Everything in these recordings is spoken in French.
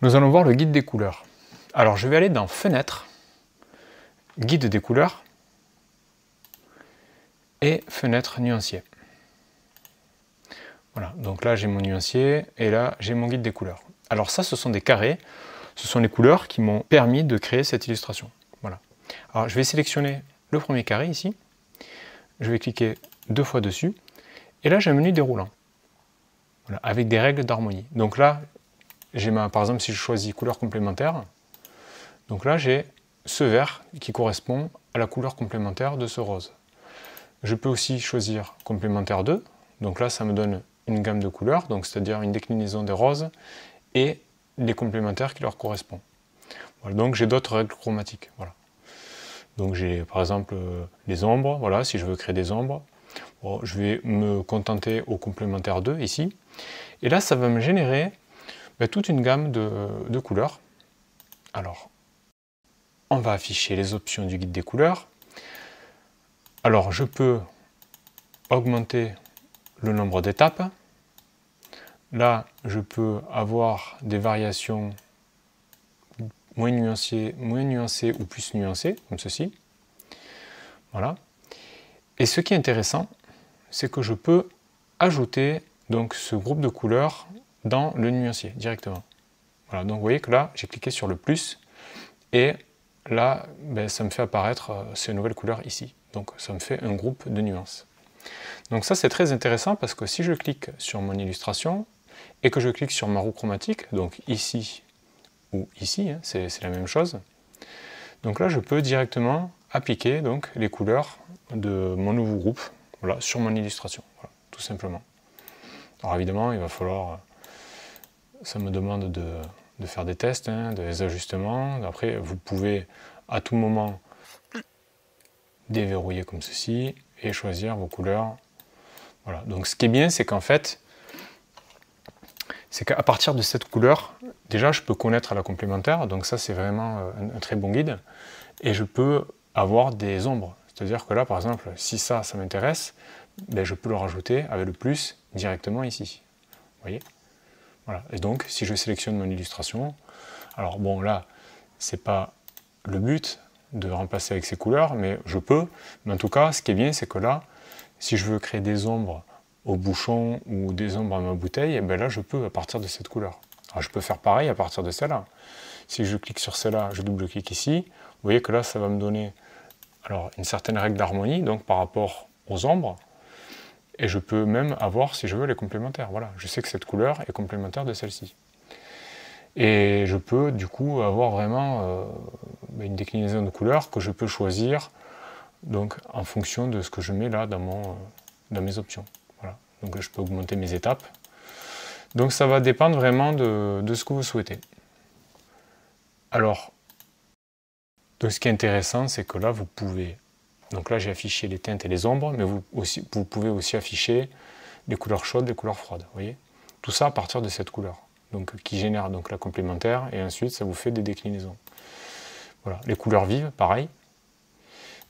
Nous allons voir le guide des couleurs. Alors je vais aller dans Fenêtre, Guide des couleurs et Fenêtre nuancier. Voilà, donc là j'ai mon nuancier et là j'ai mon guide des couleurs. Alors ça, ce sont des carrés, ce sont les couleurs qui m'ont permis de créer cette illustration. Voilà. Alors je vais sélectionner le premier carré ici, je vais cliquer 2 fois dessus et là j'ai un menu déroulant. Voilà, avec des règles d'harmonie. Donc là, par exemple, si je choisis couleur complémentaire, donc là j'ai ce vert qui correspond à la couleur complémentaire de ce rose. Je peux aussi choisir complémentaire 2, donc là ça me donne une gamme de couleurs, donc c'est-à-dire une déclinaison des roses et les complémentaires qui leur correspondent. Voilà, donc j'ai d'autres règles chromatiques. Voilà. Donc j'ai par exemple les ombres, voilà, si je veux créer des ombres, bon, je vais me contenter au complémentaire 2 ici, et là ça va me générer toute une gamme de couleurs. Alors, on va afficher les options du guide des couleurs. Alors, je peux augmenter le nombre d'étapes. Là, je peux avoir des variations moins nuancées ou plus nuancées, comme ceci. Voilà. Et ce qui est intéressant, c'est que je peux ajouter donc ce groupe de couleurs dans le nuancier directement. Voilà, donc vous voyez que là, j'ai cliqué sur le plus et là, ça me fait apparaître ces nouvelles couleurs ici. Donc ça me fait un groupe de nuances. Donc ça, c'est très intéressant parce que si je clique sur mon illustration et que je clique sur ma roue chromatique, donc ici ou ici, hein, c'est la même chose. Donc là, je peux directement appliquer donc, les couleurs de mon nouveau groupe, voilà, sur mon illustration, voilà, tout simplement. Alors évidemment, il va falloir, ça me demande de faire des tests, hein, des ajustements. Après, vous pouvez à tout moment déverrouiller comme ceci et choisir vos couleurs. Voilà. Donc ce qui est bien, c'est qu'en fait, c'est qu'à partir de cette couleur, déjà je peux connaître la complémentaire, donc ça c'est vraiment un très bon guide, et je peux avoir des ombres. C'est-à-dire que là, par exemple, si ça m'intéresse, je peux le rajouter avec le plus directement ici. Vous voyez ? Voilà. Et donc, si je sélectionne mon illustration, alors bon, là, c'est pas le but de remplacer avec ces couleurs, mais je peux. Mais en tout cas, ce qui est bien, c'est que là, si je veux créer des ombres au bouchon ou des ombres à ma bouteille, là, je peux à partir de cette couleur. Alors, je peux faire pareil à partir de celle-là. Si je clique sur celle-là, je double-clique ici, vous voyez que là, ça va me donner alors, une certaine règle d'harmonie, donc par rapport aux ombres. Et je peux même avoir, si je veux, les complémentaires. Voilà, je sais que cette couleur est complémentaire de celle-ci. Et je peux, du coup, avoir vraiment une déclinaison de couleurs que je peux choisir donc, en fonction de ce que je mets là dans mes options. Voilà. Donc là, je peux augmenter mes étapes. Donc ça va dépendre vraiment de ce que vous souhaitez. Alors, donc ce qui est intéressant, c'est que là, vous pouvez... Donc là, j'ai affiché les teintes et les ombres, mais vous pouvez aussi afficher les couleurs chaudes, les couleurs froides. Vous voyez ? Tout ça à partir de cette couleur, donc, qui génère donc, la complémentaire, et ensuite, ça vous fait des déclinaisons. Voilà. Les couleurs vives, pareil.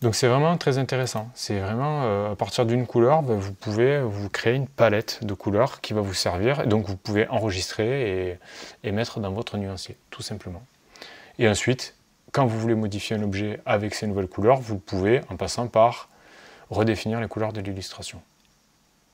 Donc c'est vraiment très intéressant. C'est vraiment, à partir d'une couleur, vous pouvez vous créer une palette de couleurs qui va vous servir, et donc vous pouvez enregistrer et mettre dans votre nuancier, tout simplement. Et ensuite, quand vous voulez modifier un objet avec ces nouvelles couleurs, vous pouvez en passant par redéfinir les couleurs de l'illustration.